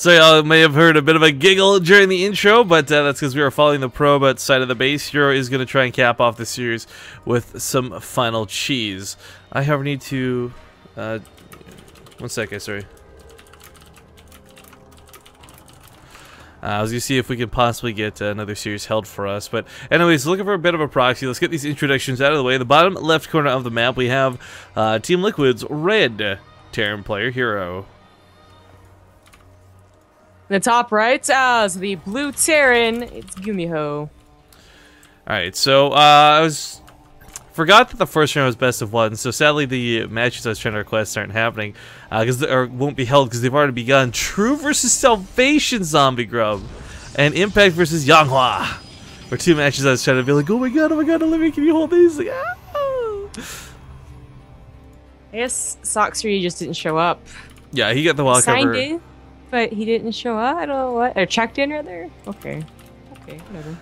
So y'all may have heard a bit of a giggle during the intro, but that's because we are following the probe side of the base. HerO is going to try and cap off the series with some final cheese. I, however, need to... one sec, guys, sorry. I was going to see if we could possibly get another series held for us. But anyways, looking for a bit of a proxy. Let's get these introductions out of the way. The bottom left corner of the map, we have Team Liquid's red Terran player, HerO. The top right, as the blue Terran, it's Gumiho. Alright, so forgot that the first round was best of one, so sadly the matches I was trying to request aren't happening, or won't be held because they've already begun. True versus Salvation Zombie Grub, and Impact versus Yanghua were two matches I was trying to be like, oh my god, Olivia, can you hold these? Like, ah! I guess Sox3 just didn't show up. Yeah, he got the wild cover. Signed in, but he didn't show up. I don't know what. Or checked in, rather? Okay. Okay, whatever.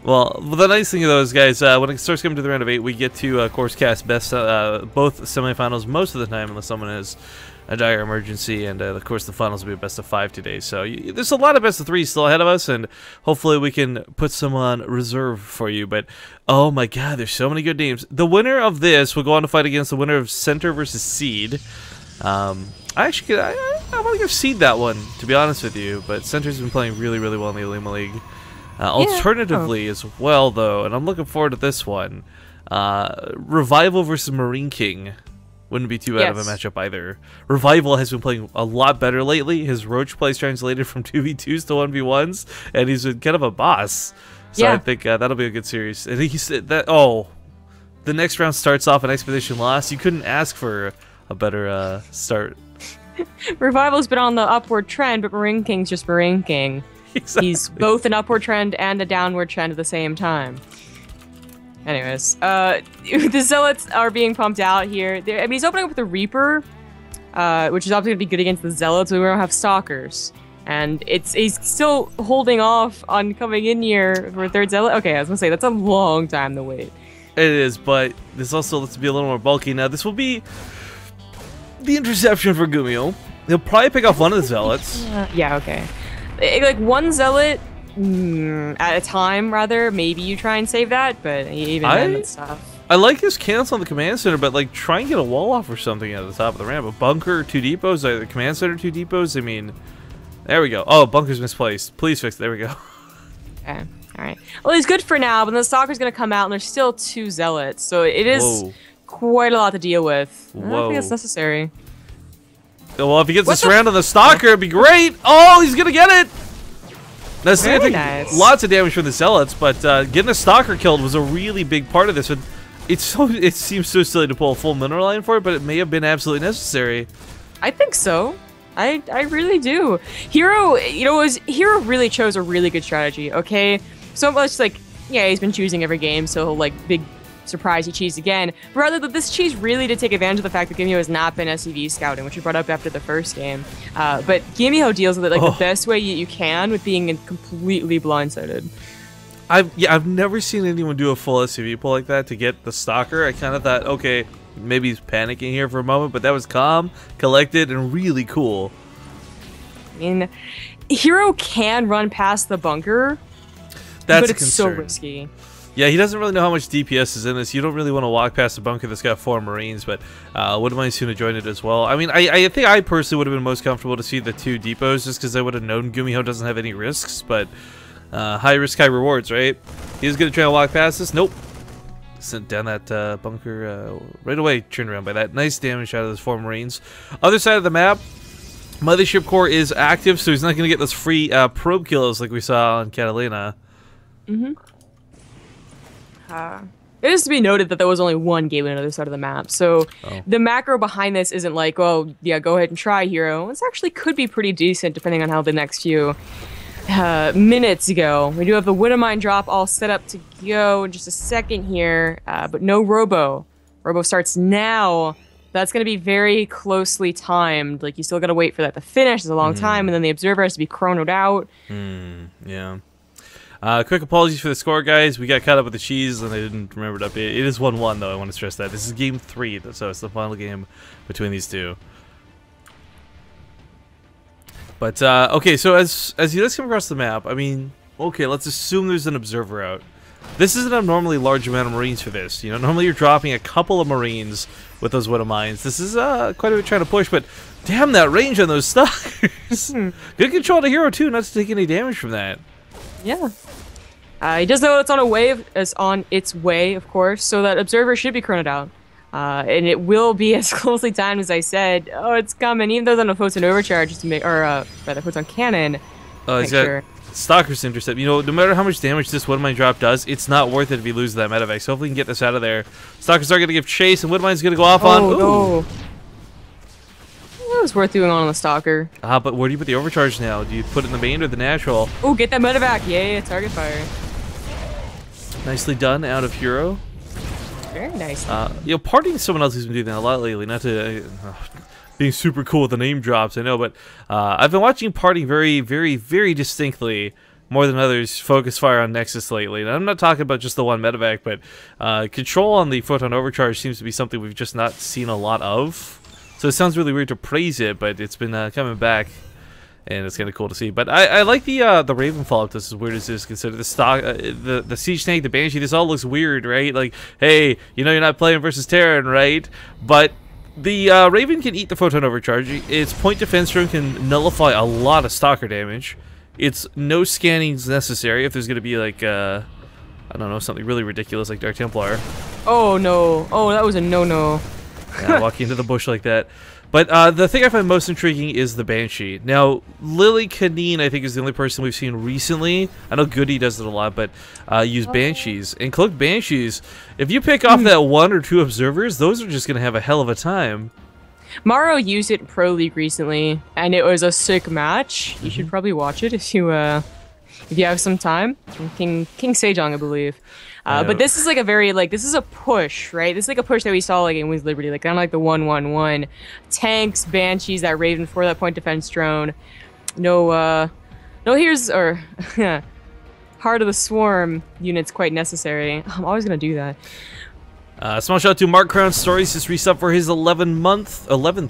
Well, the nice thing of those guys, when it starts coming to the round of 8, we get to, of course, cast both semifinals most of the time, unless someone has a dire emergency, and of course the finals will be a best of 5 today. So there's a lot of best of 3 still ahead of us, and hopefully we can put some on reserve for you. But oh my god, there's so many good names. The winner of this will go on to fight against the winner of Center versus Seed. I want to give Seed that one, to be honest with you, but Center's been playing really, really well in the OlimoLeague. Alternatively as well, though, and I'm looking forward to this one, Revival versus Marine King wouldn't be too bad of a matchup either. Revival has been playing a lot better lately. His Roach plays translated from 2v2s to 1v1s, and he's been kind of a boss. So I think that'll be a good series. And he said that, the next round starts off an Expedition loss. You couldn't ask for a better start. Revival's been on the upward trend, but Marine King's just Marine King. Exactly. He's both an upward trend and a downward trend at the same time. Anyways, the Zealots are being pumped out here. I mean, he's opening up with the Reaper, which is obviously going to be good against the Zealots, but we don't have Stalkers. And he's still holding off on coming in here for a third Zealot. Okay, I was going to say, that's a long time to wait. It is, but this also lets it be a little more bulky. Now, this will be the interception for Gumiho. He'll probably pick off one of the Zealots. Yeah, okay. Like one Zealot at a time, rather. Maybe you try and save that, but even then, that's tough. I like his cancel on the command center, but like try and get a wall off or something at the top of the ramp. A bunker, 2 depots, the command center, 2 depots. I mean, there we go. Oh, bunker's misplaced. Please fix it. There we go. Okay. All right. Well, he's good for now, but the Stalker's going to come out, and there's still 2 Zealots, so it is quite a lot to deal with. I don't think it's necessary. Well, if he gets this round on the Stalker, it'd be great. Oh, he's going to get it. That's very nice. Lots of damage from the Zealots, but getting a Stalker killed was a really big part of this. It seems so silly to pull a full mineral line for it, but it may have been absolutely necessary. I think so. I really do. HerO, HerO really chose a really good strategy, okay? So much like, yeah, he's been choosing every game, so he'll, like, big surprise he cheesed again. But rather that this cheese really did take advantage of the fact that Gumiho has not been SCV scouting, which we brought up after the first game. But Gumiho deals with it like the best way you can, with being completely blindsided. I've never seen anyone do a full SCV pull like that to get the Stalker. I kind of thought, okay, maybe he's panicking here for a moment, but that was calm, collected, and really cool. I mean, HerO can run past the bunker, but it's so risky. Yeah, he doesn't really know how much DPS is in this. You don't really want to walk past a bunker that's got 4 Marines, but wouldn't mind soon to join it as well. I mean, I think I personally would have been most comfortable to see the 2 depots just because I would have known Gumiho doesn't have any risks, but high risk, high rewards, right? He's going to try to walk past this. Nope. Sent down that bunker right away, turned around by that. Nice damage out of those 4 Marines. Other side of the map, Mothership Core is active, so he's not going to get those free probe kills like we saw on Catalina. It is to be noted that there was only 1 gateway on the other side of the map, so the macro behind this isn't like, oh, yeah, go ahead and try, HerO. This actually could be pretty decent depending on how the next few minutes go. We do have the Widow Mine drop all set up to go in just a second here, but no Robo. Robo starts now. That's going to be very closely timed. Like, you still got to wait for that to finish. It's a long time, and then the Observer has to be chronoed out. Yeah. Quick apologies for the score, guys. We got caught up with the cheese, and I didn't remember to update. It is 1-1, though. I want to stress that. This is game 3, so it's the final game between these two. But okay, so as you guys come across the map, I mean, okay, let's assume there's an observer out. This isn't a normally large amount of Marines for this. You know, normally you're dropping a couple of Marines with those Widow Mines. This is quite a bit trying to push, but damn that range on those stalkers. Good control to HerO too, not to take any damage from that. Yeah. He does know it's on its way, of course, so that observer should be chronoed out. And it will be as closely timed as I said. Oh, it's coming, even though it's on a photon overcharge, just to make, or rather, photon cannon. He's got Stalker's intercept. You know, no matter how much damage this Widow Mine drop does, it's not worth it if he loses that medevac. So hopefully we can get this out of there. Stalkers are going to give chase, and Widow Mine's going to go off on. Ooh. No. That was worth doing on the Stalker. But where do you put the overcharge now? Do you put it in the main or the natural? Oh, get that medevac. Yeah, target fire. Nicely done out of HerO. Very nice. You know, partying someone else who's been doing that a lot lately. Not to being super cool with the name drops, I know, but I've been watching partying very, very, very distinctly more than others focus fire on Nexus lately. And I'm not talking about just the one medevac, but control on the photon overcharge seems to be something we've just not seen a lot of. So it sounds really weird to praise it, but it's been coming back. And it's kind of cool to see, but I like the Raven follow-up. This is weird as this considered the stock, the siege tank, the Banshee. This all looks weird, right? Like, hey, you know you're not playing versus Terran, right? But the Raven can eat the photon overcharge. Its point defense drone can nullify a lot of stalker damage. It's no scannings necessary if there's going to be like I don't know, something really ridiculous like Dark Templar. Oh no! Oh, that was a no-no. Yeah, walking into the bush like that. But the thing I find most intriguing is the Banshee. Now, Lily Canine, I think, is the only person we've seen recently. I know Goody does it a lot, but use Banshees. And cloaked Banshees, if you pick off that 1 or 2 observers, those are just going to have a hell of a time. Maro used it in Pro League recently, and it was a sick match. You should probably watch it if you have some time. From King Sejong, I believe. But this is like a very, like, this is a push, right? This is like a push that we saw like in Wings Liberty, like kind of like the 1-1-1. Tanks, Banshees, that Raven for that point defense drone. No here's, or, Heart of the Swarm units quite necessary. I'm always going to do that. Small shout out to Mark Crown Stories, just resub for his 11th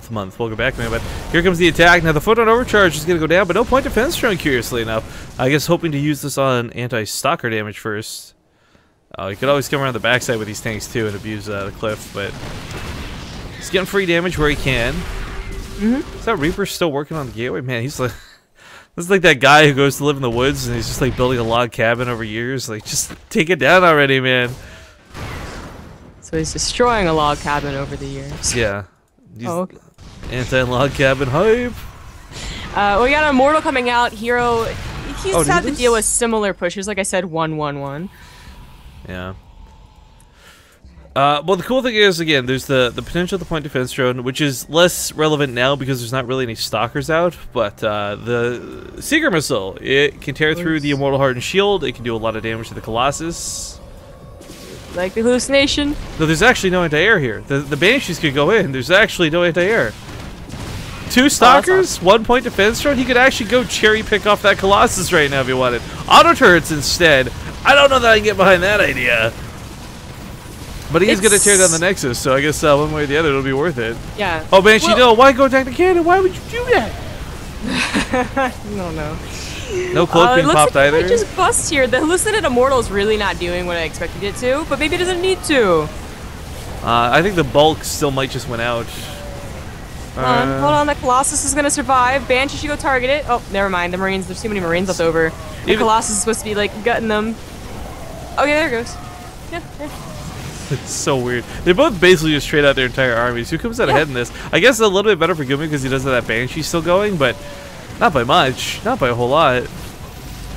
month. Welcome back, man. But here comes the attack. Now the photon overcharge is going to go down, but no point defense drone, curiously enough. I guess hoping to use this on anti-stalker damage first. You could always come around the backside with these tanks too and abuse the cliff, but he's getting free damage where he can. Is that Reaper still working on the gateway? Man, he's like, this is like that guy who goes to live in the woods and he's just like building a log cabin over years. Like, just take it down already, man. So he's destroying a log cabin over the years. Yeah. Okay. Anti-log cabin hype. We got an Immortal coming out. HerO, he's had to deal with similar pushes, like I said, 1-1-1. Yeah. Well, the cool thing is, again, there's the potential of the point defense drone, which is less relevant now because there's not really any stalkers out, but the Seeker Missile, it can tear through the Immortal Hardened Shield, it can do a lot of damage to the Colossus. Like the hallucination? No, there's actually no anti-air here. The Banshees could go in, there's actually no anti-air. 2 stalkers, 1 point defense drone, he could actually go cherry pick off that Colossus right now if he wanted. Auto turrets instead. I don't know that I can get behind that idea. But he is going to tear down the Nexus, so I guess one way or the other it'll be worth it. Yeah. Oh, Banshee, no, why go attack the cannon? Why would you do that? I don't know. No cloak being popped either. It just bust here. The Hallucinated Immortal is really not doing what I expected it to, but maybe it doesn't need to. I think the bulk still might just win out. Hold on, the Colossus is going to survive. Banshee should go target it. Oh, never mind. The Marines, there's too many Marines left over. The Colossus is supposed to be, like, gutting them. Okay, there it goes. Yeah. It's so weird. They both basically just trade out their entire armies. Who comes out ahead in this? I guess a little bit better for Gumiho because he doesn't have that Banshee still going, but not by much. Not by a whole lot.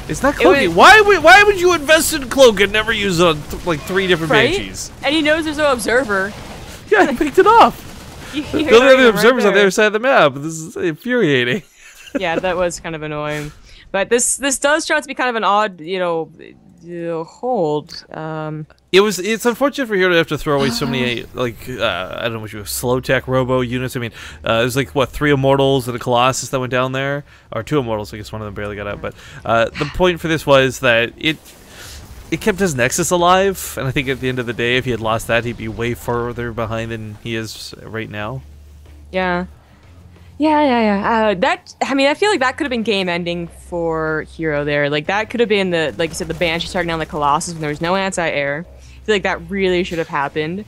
It's not cloaking. Why would you invest in cloak and never use it on like 3 different Banshees? And he knows there's no observer. Yeah, he picked it off. The only other observers on the other side of the map. This is infuriating. Yeah, that was kind of annoying. But this does turn out to be kind of an odd, hold. It's unfortunate for HerO to have to throw away so many like I don't know what you slow tech robo units. I mean, there's like what 3 Immortals and a Colossus that went down there, or 2 Immortals. I guess one of them barely got out. But the point for this was that it kept his Nexus alive, and I think at the end of the day, if he had lost that, he'd be way further behind than he is right now. Yeah. Yeah. That, I mean, I feel like that could have been game ending for HerO there. Like that could have been the, like you said, the Banshee starting down the Colossus when there was no anti-air. I feel like that really should have happened.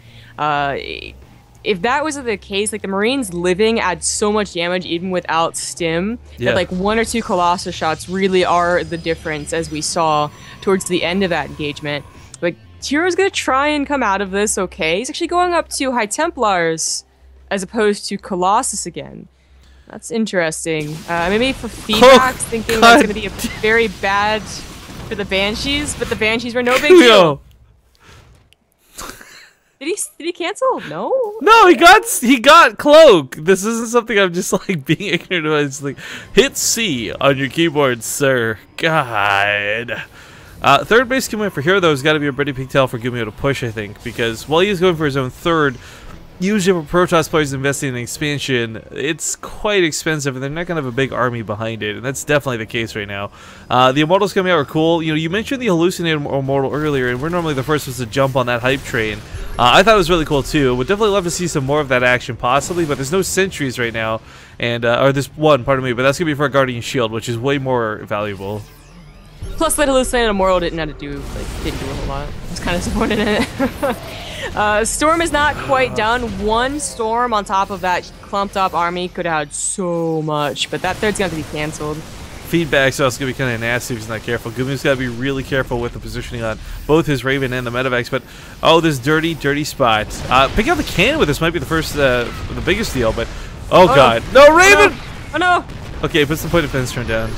If that was the case, like the Marines living adds so much damage even without stim. That like 1 or 2 Colossus shots really are the difference, as we saw towards the end of that engagement. Like HerO's gonna try and come out of this okay. He's actually going up to High Templars as opposed to Colossus again. That's interesting. Maybe for feedback, thinking that's going to be very bad for the Banshees, but the Banshees were no big deal. Did he cancel? No. No, he got cloak. This isn't something I'm just like being ignorant of. It's like hit C on your keyboard, sir. God. Third base commit for HerO though has got to be a pretty pigtail for Gumiho to push, I think, because while he's going for his own third. Usually when Protoss players investing in expansion, it's quite expensive and they're not going to have a big army behind it, and that's definitely the case right now. The Immortals coming out are cool. You know, you mentioned the Hallucinated Immortal earlier, and we're normally the first ones to jump on that hype train. I thought it was really cool too. Would definitely love to see some more of that action possibly, but there's no sentries right now, and or there's one, pardon me, but that's going to be for a Guardian Shield, which is way more valuable. Plus, that Hallucinated Immortal didn't have to do, like, didn't do a whole lot. I was kind of disappointed in it. Storm is not quite done. One Storm on top of that clumped up army could have had so much, but that third's going to have to be canceled. Feedback's also going to be kind of nasty if he's not careful. Gumiho's got to be really careful with the positioning on both his Raven and the Medivacs, but oh, this dirty spot. Picking up the cannon with this might be the first, the biggest deal, but oh god. No, Raven! Oh no! Okay, puts the point of defense turn down.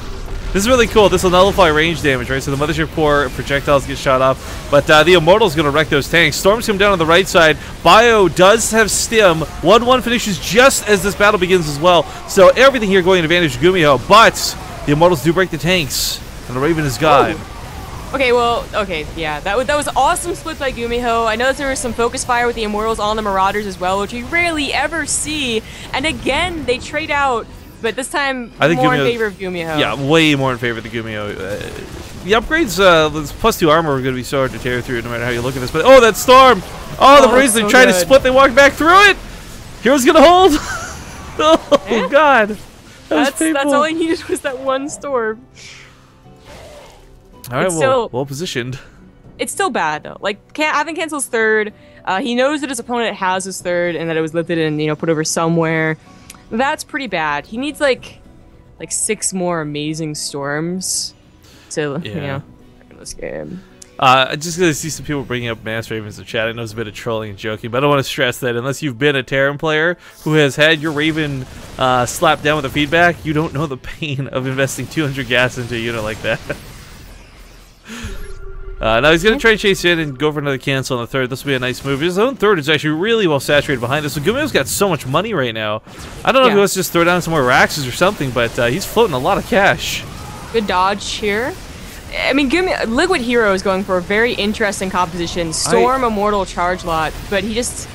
This is really cool. This will nullify range damage, right? So the Mothership Core projectiles get shot off, but the Immortal's going to wreck those tanks. Storms come down on the right side. Bio does have stim. 1-1 finishes just as this battle begins as well. So everything here going in advantage of Gumiho, but the Immortals do break the tanks, and the Raven is gone. Okay, yeah, that was awesome split by Gumiho. I know that there was some focus fire with the Immortals on the Marauders as well, which we rarely ever see. And again, they trade out. But this time, I think more in favor of Gumiho. Yeah, way more in favor of the Gumiho. The upgrades, this +2 armor are going to be so hard to tear through no matter how you look at this. But oh, that Storm! Oh, the Marines, they tried to split, they walked back through it! HerO's going to hold! Oh, God. That's all I needed was that one Storm. All right, well positioned. It's still bad, though. Like, having cancels third, he knows that his opponent has his third and that it was lifted and, you know, put over somewhere. That's pretty bad. He needs like 6 more amazing Storms to, you know, in this game. I'm just going to see some people bringing up Mass Ravens in chat. I know it's a bit of trolling and joking, but I don't want to stress that unless you've been a Terran player who has had your Raven slapped down with a feedback, you don't know the pain of investing 200 gas into a unit like that. Now he's going to try and chase in and go for another cancel on the third. This will be a nice move. His own third is actually really well saturated behind this. So Gumiho's got so much money right now. I don't know if he wants to just throw down some more Raxes or something, but he's floating a lot of cash. Good dodge here. I mean, Liquid HerO is going for a very interesting composition. Storm, Immortal, Charge Lot, but he's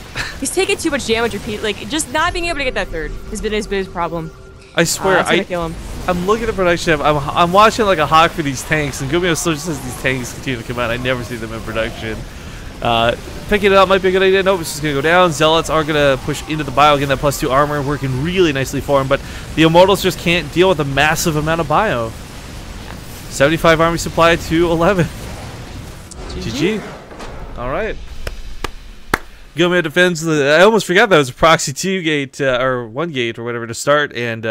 taking too much damage repeat. Like, just not being able to get that third has been his problem. I swear, I'm looking at the production. I'm watching like a hawk for these tanks, and Gumiho still just says these tanks continue to come out. I never see them in production. Picking it up might be a good idea. Nope, it's just going to go down. Zealots are going to push into the bio, getting that +2 armor, working really nicely for him, but the Immortals just can't deal with a massive amount of bio. 75 army supply to 11. GG. All right. Gumiho defends the. I almost forgot that was a proxy 2 gate or 1 gate or whatever to start, and